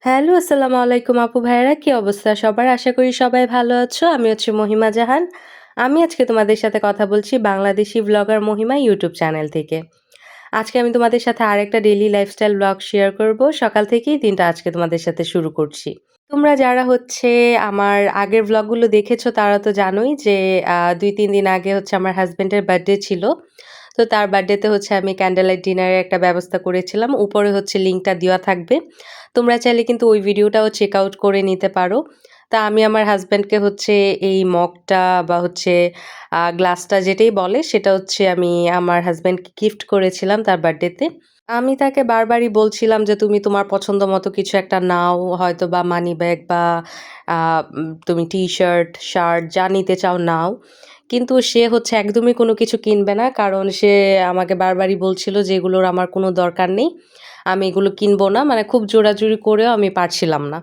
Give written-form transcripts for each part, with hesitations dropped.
Hello, আসসালামু আলাইকুম আপু ভাইয়ারা। কি অবস্থা সবার? আশা করি সবাই ভালো আছো। আমি হচ্ছি মহিমা জাহান। আমি আজকে তোমাদের সাথে কথা বলছি বাংলাদেশি ভ্লগার মহিমা ইউটিউব চ্যানেল থেকে। আজকে আমি তোমাদের সাথে আরেকটা ডেইলি লাইফস্টাইল ভ্লগ শেয়ার করব। সকাল থেকেই দিনটা আজকে তোমাদের সাথে শুরু করছি। তোমরা যারা হচ্ছে আমার আগের ভ্লগগুলো দেখেছো তারা তো জানোই যে ২-৩ দিন আগে হচ্ছে আমার হাসব্যান্ডের বার্থডে ছিল। তো তার বার্থডেতে হচ্ছে আমি ক্যান্ডেল লাইট ডিনারের একটা ব্যবস্থা করেছিলাম। উপরে হচ্ছে লিঙ্কটা দেওয়া থাকবে। তোমরা চাইলে কিন্তু ওই ভিডিওটাও চেক আউট করে নিতে পারো। তা আমি আমার হাসব্যান্ডকে হচ্ছে এই মগটা বা হচ্ছে গ্লাসটা যেটাই বলে সেটা হচ্ছে আমি আমার হাসব্যান্ডকে গিফট করেছিলাম তার বার্থডেতে। আমি তাকে বারবারই বলছিলাম যে, "তুমি তোমার পছন্দ মতো কিছু একটা নাও। হয়তোবা মানি ব্যাগ বা তুমি টি-শার্ট, শার্ট যা নিতে চাও নাও।" কিন্তু সে হচ্ছে একদমই কোনো কিছু কিনবে না। কারণ সে আমাকে বারবারই বলছিল যে, "এগুলোর আমার কোনো দরকার নেই। আমি এগুলো কিনবো না।" মানে খুব জোরাজুরি করেও আমি পারছিলাম না।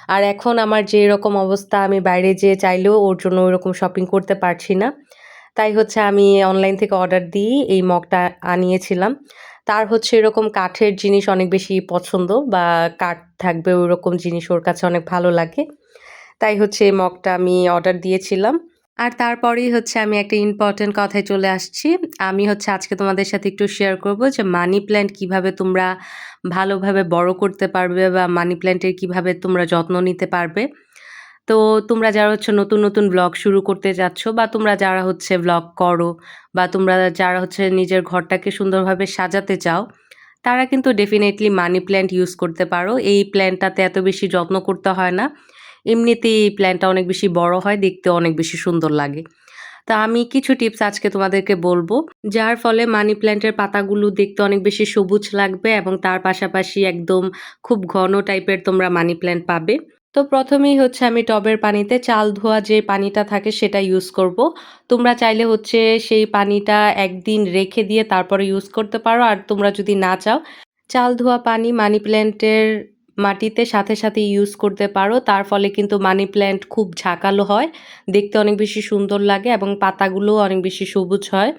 আর এখন আমার যে এরকম অবস্থা আমি বাইরে যেয়ে চাইলেও ওর জন্য ওইরকম শপিং করতে পারছি না। তাই হচ্ছে আমি অনলাইন থেকে অর্ডার দিয়েই এই মগটা আনিয়েছিলাম। তার হচ্ছে এরকম কাঠের জিনিস অনেক বেশি পছন্দ বা কাঠ থাকবে ওইরকম জিনিস ওর কাছে অনেক ভালো লাগে। তাই হচ্ছে এই মগটা আমি অর্ডার দিয়েছিলাম। আর তারপরেই হচ্ছে আমি একটা ইম্পোর্টেন্ট কথায় চলে আসছি। আমি হচ্ছে আজকে তোমাদের সাথে একটু শেয়ার করব যে মানি প্ল্যান্ট কিভাবে তোমরা ভালোভাবে বড় করতে পারবে বা মানি প্ল্যান্টের কিভাবে তোমরা যত্ন নিতে পারবে। তো তোমরা যারা হচ্ছে নতুন ভ্লগ শুরু করতে যাচ্ছ বা তোমরা যারা হচ্ছে ভ্লগ করো বা তোমরা যারা হচ্ছে নিজের ঘরটাকে সুন্দরভাবে সাজাতে চাও, তারা কিন্তু ডেফিনিটলি মানি প্ল্যান্ট ইউজ করতে পারো। এই প্ল্যান্টটাতে এত বেশি যত্ন করতে হয় না। এমনিতেই এই প্ল্যান্টটা অনেক বেশি বড় হয়, দেখতেও অনেক বেশি সুন্দর লাগে। তো আমি কিছু টিপস আজকে তোমাদেরকে বলব, যার ফলে মানি প্ল্যান্টের পাতাগুলো দেখতে অনেক বেশি সবুজ লাগবে এবং তার পাশাপাশি একদম খুব ঘন টাইপের তোমরা মানি প্ল্যান্ট পাবে। তো প্রথমেই হচ্ছে আমি টবের পানিতে চাল ধোয়া যে পানিটা থাকে সেটা ইউজ করব। তোমরা চাইলে হচ্ছে সেই পানিটা একদিন রেখে দিয়ে তারপরে ইউজ করতে পারো। আর তোমরা যদি না চাও, চাল ধোয়া পানি মানি প্ল্যান্টের মাটিতে সাথে ইউজ করতে পারো। তার ফলে কিন্তু মানি প্ল্যান্ট খুব ঝাঁকালো হয়। দেখতে অনেক বেশি সুন্দর লাগে এবং পাতাগুলোও অনেক বেশি সবুজ হয়।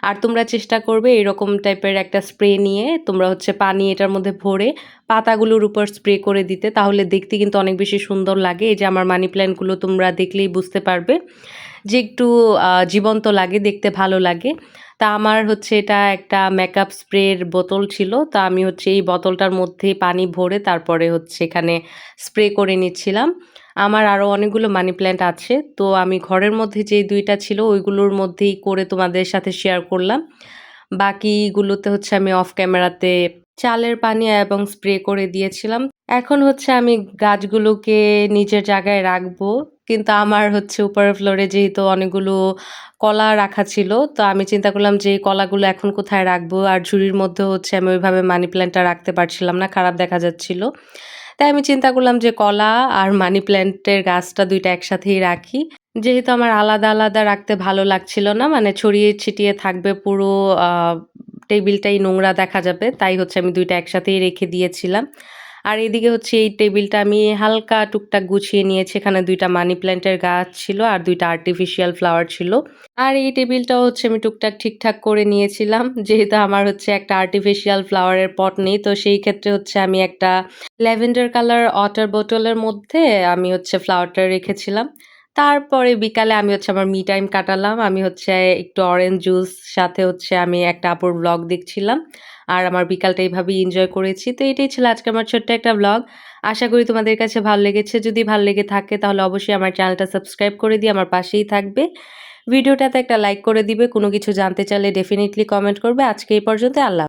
আর তোমরা চেষ্টা করবে এরকম টাইপের একটা স্প্রে নিয়ে তোমরা হচ্ছে পানি এটার মধ্যে ভরে পাতাগুলোর উপর স্প্রে করে দিতে। তাহলে দেখতে কিন্তু অনেক বেশি সুন্দর লাগে। এই যে আমার মানি প্ল্যান্টগুলো তোমরা দেখলেই বুঝতে পারবে যে একটু জীবন্ত লাগে, দেখতে ভালো লাগে। তা আমার হচ্ছে এটা একটা মেকআপ স্প্রের বোতল ছিল। তা আমি হচ্ছে এই বোতলটার মধ্যে পানি ভরে তারপরে হচ্ছে এখানে স্প্রে করে নিচ্ছিলাম। আমার আরও অনেকগুলো মানি প্ল্যান্ট আছে। তো আমি ঘরের মধ্যে যে ২ টা ছিল ওইগুলোর মধ্যেই করে তোমাদের সাথে শেয়ার করলাম। বাকিগুলোতে হচ্ছে আমি অফ ক্যামেরাতে চালের পানি এবং স্প্রে করে দিয়েছিলাম। এখন হচ্ছে আমি গাছগুলোকে নিজের জায়গায় রাখবো। কিন্তু আমার হচ্ছে উপরের ফ্লোরে যেহেতু অনেকগুলো কলা রাখা ছিল, তো আমি চিন্তা করলাম যে এই কলাগুলো এখন কোথায় রাখবো? আর ঝুড়ির মধ্যেও হচ্ছে আমি ওইভাবে মানি প্ল্যান্টটা রাখতে পারছিলাম না, খারাপ দেখা যাচ্ছিল। তাই আমি চিন্তা করলাম যে কলা আর মানি প্ল্যান্টের গাছটা ২ টা একসাথেই রাখি। যেহেতু আমার আলাদা রাখতে ভালো লাগছিল না, মানে ছড়িয়ে ছিটিয়ে থাকবে পুরো আ টেবিলটাই নোংরা দেখা যাবে। তাই হচ্ছে আমি ২ টা একসাথেই রেখে দিয়েছিলাম। আর এদিকে হচ্ছে এই টেবিলটা আমি হালকা টুকটাক গুছিয়ে নিয়েছি। এখানে ২ টা মানি প্ল্যান্টের গাছ ছিল আর ২ টা আর্টিফিশিয়াল ফ্লাওয়ার ছিল। আর এই টেবিলটাও হচ্ছে আমি টুকটাক ঠিকঠাক করে নিয়েছিলাম। যেহেতু আমার হচ্ছে একটা আর্টিফিশিয়াল ফ্লাওয়ারের পট নেই। তো সেই ক্ষেত্রে হচ্ছে আমি একটা ল্যাভেন্ডার কালার ওয়াটার বোতলের মধ্যে আমি হচ্ছে ফ্লাওয়ারটা রেখেছিলাম। তারপরে বিকালে আমি হচ্ছে আমার মি টাইম কাটালাম। আমি হচ্ছে একটু অরেঞ্জ জুস সাথে হচ্ছে আমি একটা আপুর ভ্লগ দেখছিলাম। আর আমার বিকালটা এভাবেই এনজয় করেছি। তো এটাই ছিল আজকে আমার ছোট্ট একটা ভ্লগ। আশা করি তোমাদের কাছে ভালো লেগেছে। যদি ভালো লেগে থাকে তাহলে অবশ্যই আমার চ্যানেলটা সাবস্ক্রাইব করে দিয়ে আমার পাশেই থাকবে। ভিডিওটাতে একটা লাইক করে দিবে। কোনো কিছু জানতে চাইলে ডেফিনিটলি কমেন্ট করবে। আজকে এই পর্যন্ত। আল্লাহ